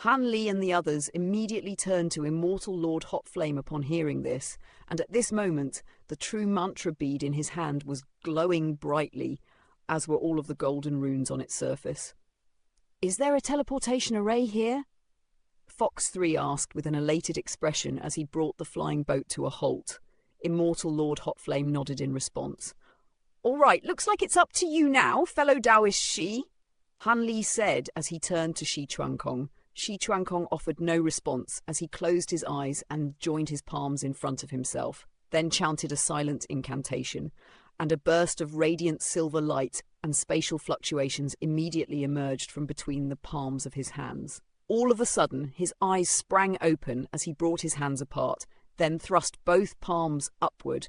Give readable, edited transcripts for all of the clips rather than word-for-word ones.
Han Li and the others immediately turned to Immortal Lord Hot Flame upon hearing this, and at this moment the true mantra bead in his hand was glowing brightly, as were all of the golden runes on its surface. "Is there a teleportation array here?" Fox 3 asked with an elated expression as he brought the flying boat to a halt. Immortal Lord Hot Flame nodded in response. "All right, looks like it's up to you now, fellow Taoist Shi," Han Li said as he turned to Shi Chuankong. Shi Chuankong offered no response as he closed his eyes and joined his palms in front of himself, then chanted a silent incantation, and a burst of radiant silver light and spatial fluctuations immediately emerged from between the palms of his hands. All of a sudden, his eyes sprang open as he brought his hands apart, then thrust both palms upward,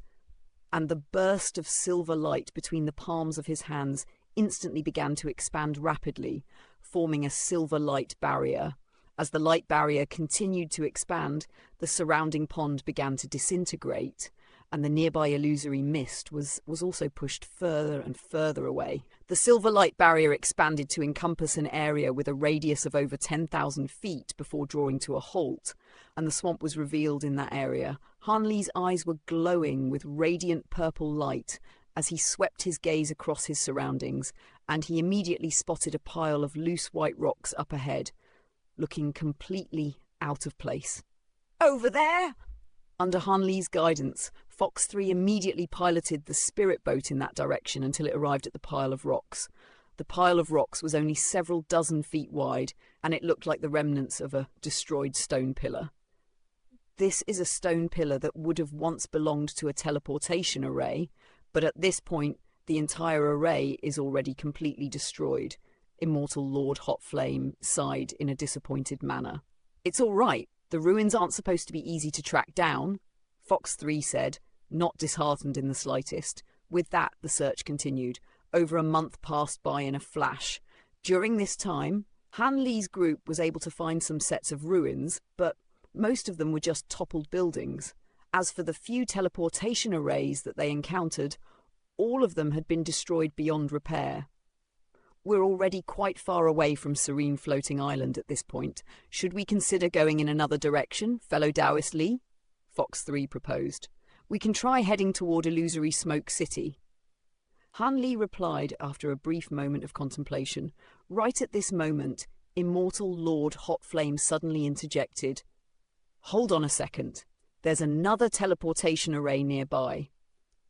and the burst of silver light between the palms of his hands instantly began to expand rapidly, forming a silver light barrier. As the light barrier continued to expand, the surrounding pond began to disintegrate, and the nearby illusory mist was also pushed further and further away. The silver light barrier expanded to encompass an area with a radius of over 10,000 feet before drawing to a halt, and the swamp was revealed in that area. Han Li's eyes were glowing with radiant purple light as he swept his gaze across his surroundings, and he immediately spotted a pile of loose white rocks up ahead, looking completely out of place. "Over there!" Under Han Li's guidance, Fox 3 immediately piloted the spirit boat in that direction until it arrived at the pile of rocks. The pile of rocks was only several dozen feet wide, and it looked like the remnants of a destroyed stone pillar. This is a stone pillar that would have once belonged to a teleportation array, but at this point, the entire array is already completely destroyed. Immortal Lord Hot Flame sighed in a disappointed manner. "It's all right. The ruins aren't supposed to be easy to track down," Fox 3 said, not disheartened in the slightest. With that, the search continued. Over a month passed by in a flash. During this time, Han Li's group was able to find some sets of ruins, but most of them were just toppled buildings. As for the few teleportation arrays that they encountered, all of them had been destroyed beyond repair. "We're already quite far away from Serene Floating Island at this point. Should we consider going in another direction, fellow Taoist Li?" Fox 3 proposed. "We can try heading toward Illusory Smoke City." Han Li replied after a brief moment of contemplation. Right at this moment, Immortal Lord Hot Flame suddenly interjected. "Hold on a second. There's another teleportation array nearby."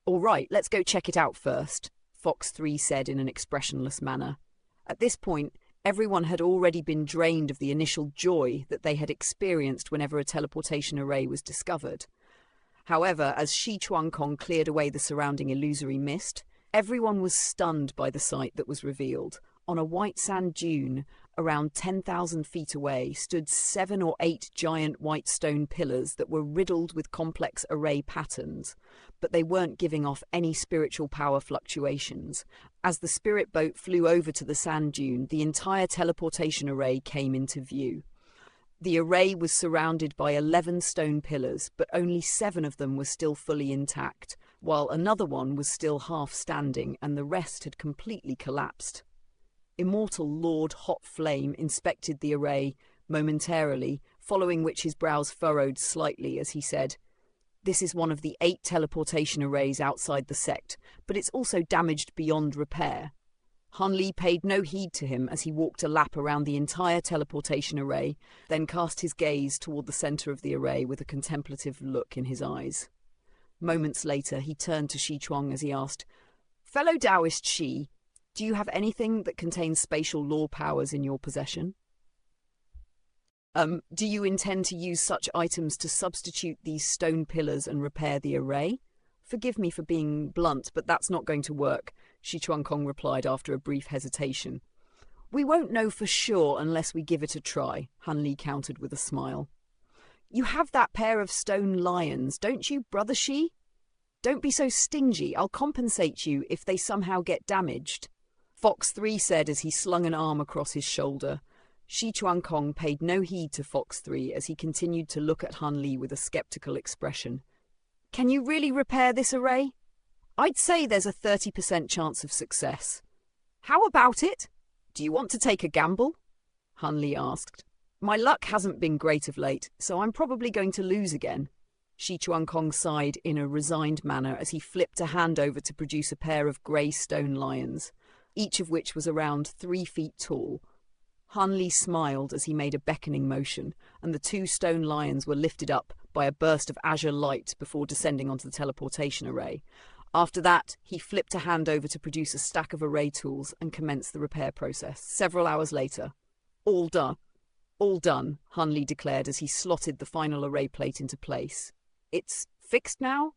"All right, let's go check it out first," Fox 3 said in an expressionless manner. At this point, everyone had already been drained of the initial joy that they had experienced whenever a teleportation array was discovered. However, as Shi Chuankong cleared away the surrounding illusory mist, everyone was stunned by the sight that was revealed. On a white sand dune, around 10,000 feet away, stood 7 or 8 giant white stone pillars that were riddled with complex array patterns, but they weren't giving off any spiritual power fluctuations. As the spirit boat flew over to the sand dune, the entire teleportation array came into view. The array was surrounded by 11 stone pillars, but only 7 of them were still fully intact, while another one was still half standing and the rest had completely collapsed. Immortal Lord Hot Flame inspected the array momentarily, following which his brows furrowed slightly as he said, "This is one of the 8 teleportation arrays outside the sect, but it's also damaged beyond repair." Han Li paid no heed to him as he walked a lap around the entire teleportation array, then cast his gaze toward the center of the array with a contemplative look in his eyes. Moments later, he turned to Shi Chuang as he asked, "Fellow Taoist Shi, do you have anything that contains spatial law powers in your possession? Do you intend to use such items to substitute these stone pillars and repair the array? Forgive me for being blunt, but that's not going to work," Shi Chuankong replied after a brief hesitation. "We won't know for sure unless we give it a try," Han Li countered with a smile. "You have that pair of stone lions, don't you, Brother Shi? Don't be so stingy. I'll compensate you if they somehow get damaged," Fox 3 said as he slung an arm across his shoulder. Shi Chuankong paid no heed to Fox 3 as he continued to look at Han Li with a skeptical expression. "Can you really repair this array?" "I'd say there's a 30% chance of success." "How about it? Do you want to take a gamble?" Han Li asked. My luck hasn't been great of late, so I'm probably going to lose again. Shi Chuankong sighed in a resigned manner as he flipped a hand over to produce a pair of grey stone lions, each of which was around 3 feet tall. Han Li smiled as he made a beckoning motion, and the 2 stone lions were lifted up by a burst of azure light before descending onto the teleportation array. After that, he flipped a hand over to produce a stack of array tools and commenced the repair process. Several hours later, all done, Han Li declared as he slotted the final array plate into place. It's fixed now?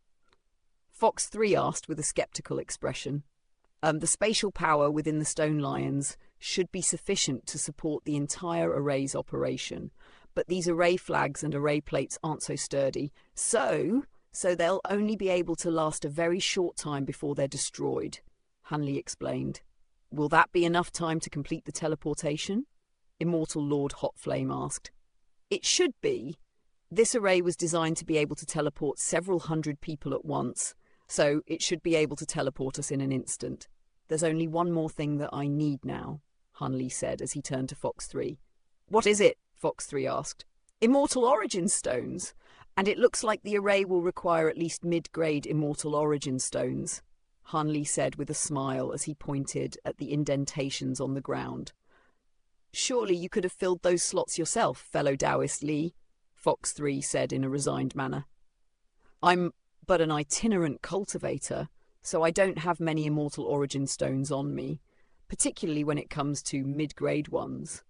Fox 3 asked with a skeptical expression. The spatial power within the stone lions should be sufficient to support the entire array's operation, but these array flags and array plates aren't so sturdy, so they'll only be able to last a very short time before they're destroyed, Han Li explained. Will that be enough time to complete the teleportation? Immortal Lord Hotflame asked. It should be. This array was designed to be able to teleport several hundred people at once, so it should be able to teleport us in an instant. There's only one more thing that I need now, Han Li said as he turned to Fox 3. What is it? Fox 3 asked. Immortal Origin Stones, and it looks like the array will require at least mid-grade Immortal Origin Stones, Han Li said with a smile as he pointed at the indentations on the ground. Surely you could have filled those slots yourself, fellow Taoist Li, Fox 3 said in a resigned manner. I'm but an itinerant cultivator, so I don't have many Immortal Origin Stones on me, particularly when it comes to mid-grade ones.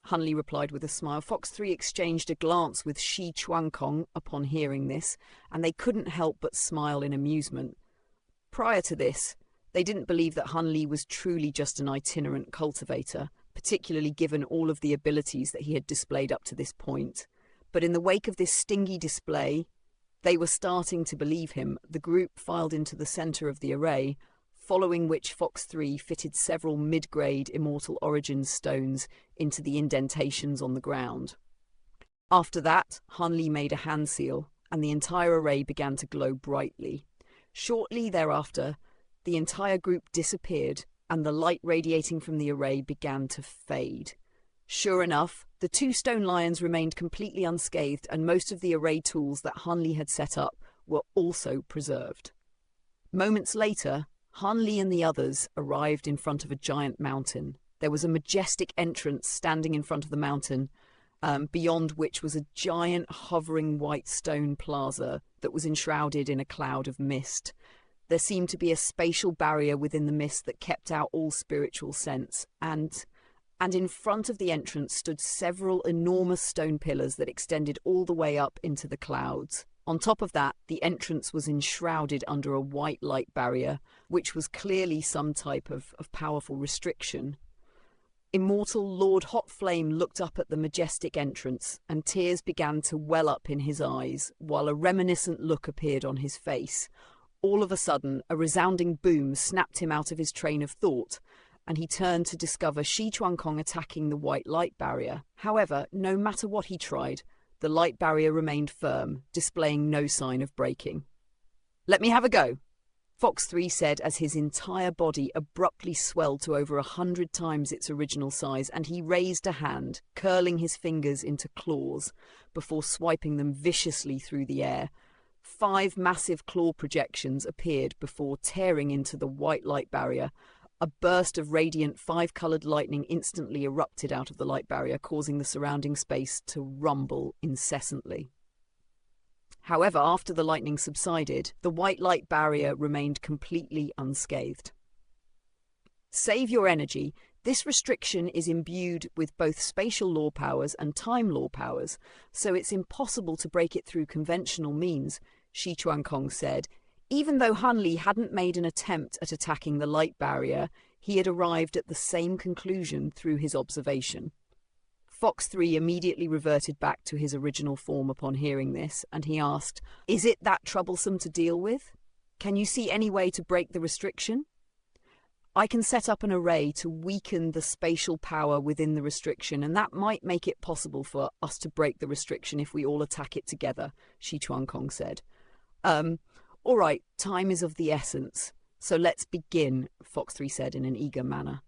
Han Li replied with a smile. Fox 3 exchanged a glance with Shi Chuankong upon hearing this, and they couldn't help but smile in amusement. Prior to this, they didn't believe that Han Li was truly just an itinerant cultivator, particularly given all of the abilities that he had displayed up to this point. But in the wake of this stingy display, they were starting to believe him. The group filed into the centre of the array, following which Fox 3 fitted several mid-grade Immortal Origin stones into the indentations on the ground. After that, Han Li made a hand seal, and the entire array began to glow brightly. Shortly thereafter, the entire group disappeared, and the light radiating from the array began to fade. Sure enough, the 2 stone lions remained completely unscathed, and most of the array tools that Han Li had set up were also preserved. Moments later, Han Li and the others arrived in front of a giant mountain. There was a majestic entrance standing in front of the mountain, beyond which was a giant hovering white stone plaza that was enshrouded in a cloud of mist. There seemed to be a spatial barrier within the mist that kept out all spiritual sense, and in front of the entrance stood several enormous stone pillars that extended all the way up into the clouds. On top of that, the entrance was enshrouded under a white light barrier, which was clearly some type of powerful restriction. Immortal Lord Hotflame looked up at the majestic entrance, and tears began to well up in his eyes, while a reminiscent look appeared on his face. All of a sudden, a resounding boom snapped him out of his train of thought, and he turned to discover Shi Chuankong attacking the white light barrier. However, no matter what he tried, the light barrier remained firm, displaying no sign of breaking. "Let me have a go," Fox 3 said as his entire body abruptly swelled to over 100 times its original size, and he raised a hand, curling his fingers into claws, before swiping them viciously through the air. 5 massive claw projections appeared before tearing into the white light barrier. A burst of radiant 5-coloured lightning instantly erupted out of the light barrier, causing the surrounding space to rumble incessantly. However, after the lightning subsided, the white light barrier remained completely unscathed. Save your energy. This restriction is imbued with both spatial law powers and time law powers, so it's impossible to break it through conventional means, Shi Chuankong said. Even though Han Li hadn't made an attempt at attacking the light barrier, he had arrived at the same conclusion through his observation. Fox 3 immediately reverted back to his original form upon hearing this, and he asked, "Is it that troublesome to deal with? Can you see any way to break the restriction?" "I can set up an array to weaken the spatial power within the restriction, and that might make it possible for us to break the restriction if we all attack it together," Shi Chuankong said. All right, time is of the essence, so let's begin," Fox 3 said in an eager manner.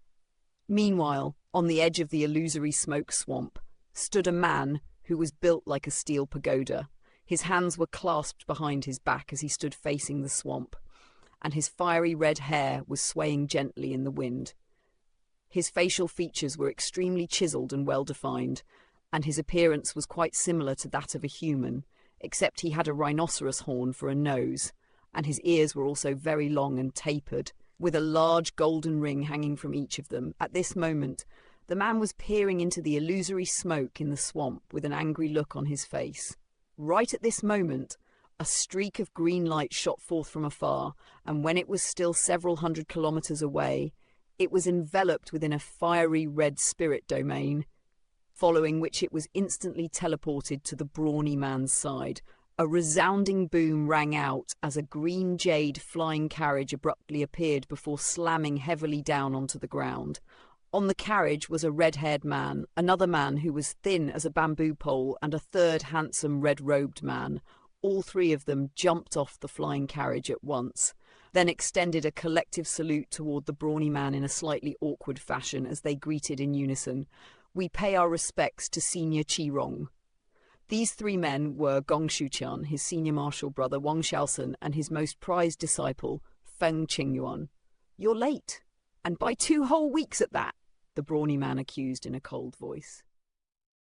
Meanwhile, on the edge of the illusory smoke swamp, stood a man who was built like a steel pagoda. His hands were clasped behind his back as he stood facing the swamp, and his fiery red hair was swaying gently in the wind. His facial features were extremely chiseled and well-defined, and his appearance was quite similar to that of a human, except he had a rhinoceros horn for a nose, and his ears were also very long and tapered, with a large golden ring hanging from each of them. At this moment, the man was peering into the illusory smoke in the swamp with an angry look on his face. Right at this moment, a streak of green light shot forth from afar, and when it was still several hundred kilometers away, it was enveloped within a fiery red spirit domain, following which it was instantly teleported to the brawny man's side. A resounding boom rang out as a green jade flying carriage abruptly appeared before slamming heavily down onto the ground. On the carriage was a red-haired man, another man who was thin as a bamboo pole, and a third handsome red-robed man. All three of them jumped off the flying carriage at once, then extended a collective salute toward the brawny man in a slightly awkward fashion as they greeted in unison, "We pay our respects to Senior Qirong." These three men were Gong Shuqian, his senior martial brother Wang Xiaosan, and his most prized disciple, Feng Qingyuan. "You're late, and by 2 whole weeks at that," the brawny man accused in a cold voice.